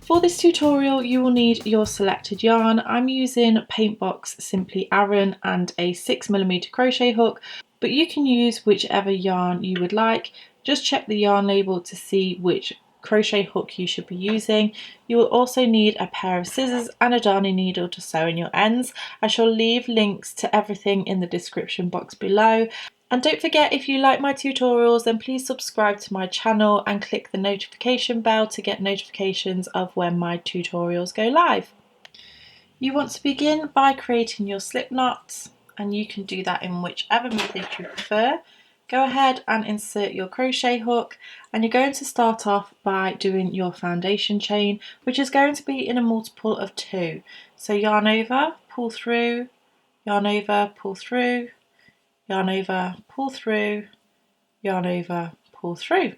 For this tutorial you will need your selected yarn. I'm using Paintbox Simply Aran and a 6mm crochet hook, but you can use whichever yarn you would like. Just check the yarn label to see which crochet hook you should be using. You will also need a pair of scissors and a darning needle to sew in your ends. I shall leave links to everything in the description box below. And don't forget, if you like my tutorials, then please subscribe to my channel and click the notification bell to get notifications of when my tutorials go live. You want to begin by creating your slip knots, and you can do that in whichever method you prefer. Go ahead and insert your crochet hook, and you're going to start off by doing your foundation chain, which is going to be in a multiple of 2. So yarn over, pull through, yarn over, pull through, yarn over, pull through, yarn over, pull through.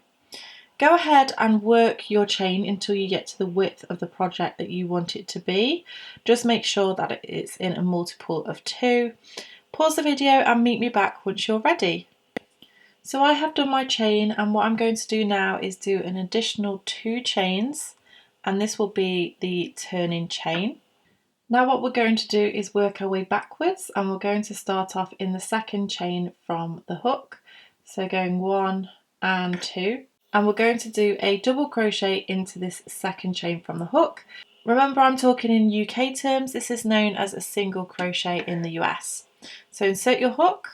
Go ahead and work your chain until you get to the width of the project that you want it to be. Just make sure that it's in a multiple of 2. Pause the video and meet me back once you're ready. So I have done my chain, and what I'm going to do now is do an additional 2 chains, and this will be the turning chain. Now what we're going to do is work our way backwards, and we're going to start off in the second chain from the hook. So going 1 and 2, and we're going to do a double crochet into this second chain from the hook. Remember, I'm talking in UK terms. This is known as a single crochet in the US. So insert your hook,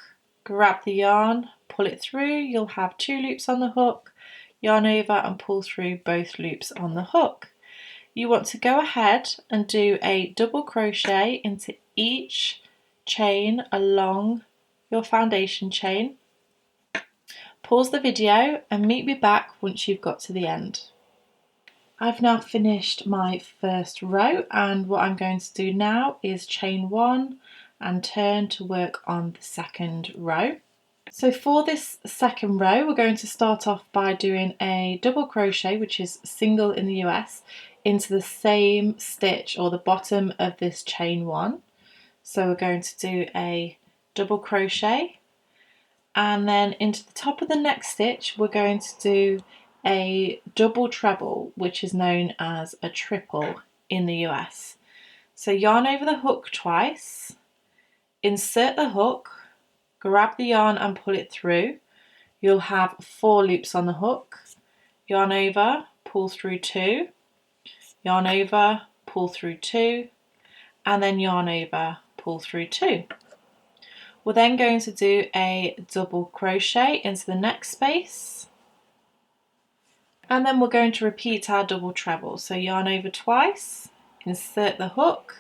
grab the yarn, pull it through. You'll have 2 loops on the hook, yarn over and pull through both loops on the hook. You want to go ahead and do a double crochet into each chain along your foundation chain. Pause the video and meet me back once you've got to the end. I've now finished my first row, and what I'm going to do now is chain 1 and turn to work on the second row. So for this second row, we're going to start off by doing a double crochet, which is single in the US, into the same stitch or the bottom of this chain 1. So we're going to do a double crochet, and then into the top of the next stitch we're going to do a double treble, which is known as a triple in the US. So yarn over the hook twice, insert the hook, grab the yarn and pull it through. You'll have 4 loops on the hook, yarn over, pull through 2, yarn over, pull through 2, and then yarn over, pull through 2. We're then going to do a double crochet into the next space, and then we're going to repeat our double treble. So yarn over twice, insert the hook,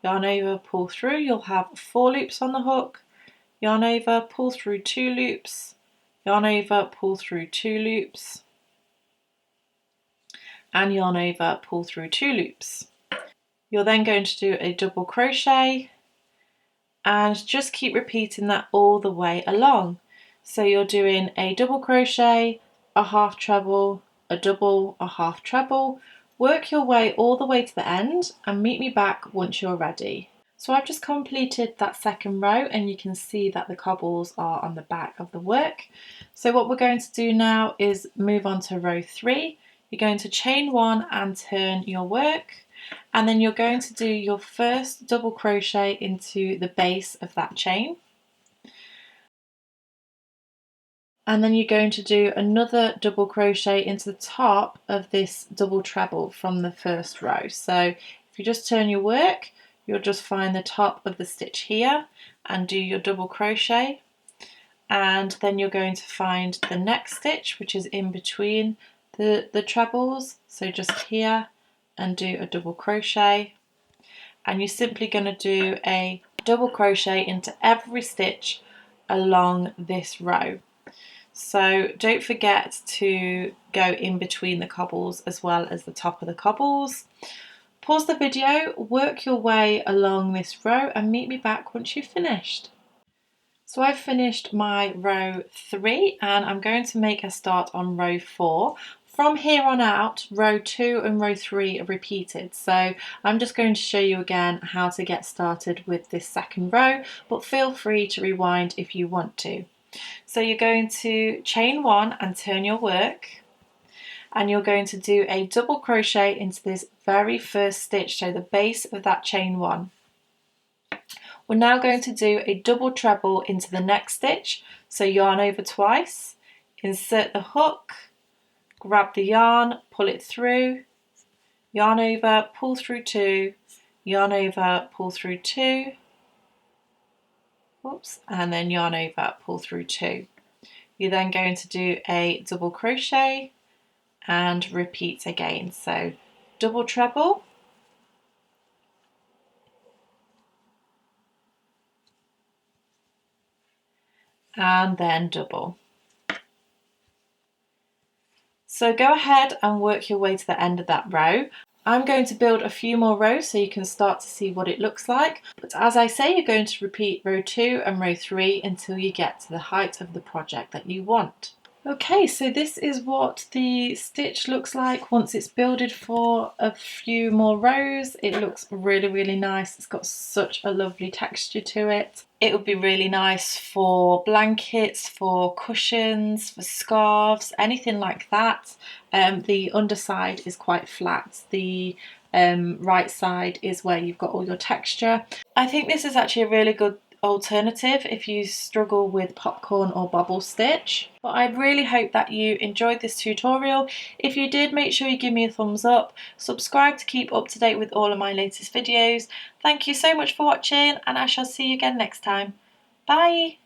yarn over, pull through. You'll have 4 loops on the hook, yarn over, pull through 2 loops, yarn over, pull through 2 loops, and yarn over, pull through 2 loops. You're then going to do a double crochet and just keep repeating that all the way along. So you're doing a double crochet, a half treble, a double, a half treble. Work your way all the way to the end and meet me back once you're ready. So I've just completed that second row, and you can see that the cobbles are on the back of the work. So what we're going to do now is move on to row 3. You're going to chain 1 and turn your work, and then you're going to do your first double crochet into the base of that chain, and then you're going to do another double crochet into the top of this double treble from the first row. So if you just turn your work, you'll just find the top of the stitch here and do your double crochet, and then you're going to find the next stitch, which is in between the trebles, so just here, and do a double crochet, and you're simply going to do a double crochet into every stitch along this row. So don't forget to go in between the cobbles as well as the top of the cobbles. Pause the video, work your way along this row and meet me back once you've finished. So I've finished my row 3, and I'm going to make a start on row 4. From here on out, row 2 and row 3 are repeated, so I'm just going to show you again how to get started with this second row, but feel free to rewind if you want to. So you're going to chain 1 and turn your work, and you're going to do a double crochet into this very first stitch, so the base of that chain 1. We're now going to do a double treble into the next stitch, so yarn over twice, insert the hook, grab the yarn, pull it through, yarn over, pull through 2, yarn over, pull through 2, whoops, and then yarn over, pull through 2. You're then going to do a double crochet and repeat again. So double treble, and then double. So go ahead and work your way to the end of that row. I'm going to build a few more rows so you can start to see what it looks like. But as I say, you're going to repeat row 2 and row 3 until you get to the height of the project that you want. Okay, so this is what the stitch looks like once it's builded for a few more rows. It looks really, really nice. It's got such a lovely texture to it. It would be really nice for blankets, for cushions, for scarves, anything like that. The underside is quite flat. The right side is where you've got all your texture. I think this is actually a really good alternative if you struggle with popcorn or bobble stitch. But I really hope that you enjoyed this tutorial. If you did, make sure you give me a thumbs up, subscribe to keep up to date with all of my latest videos. Thank you so much for watching, and I shall see you again next time. Bye!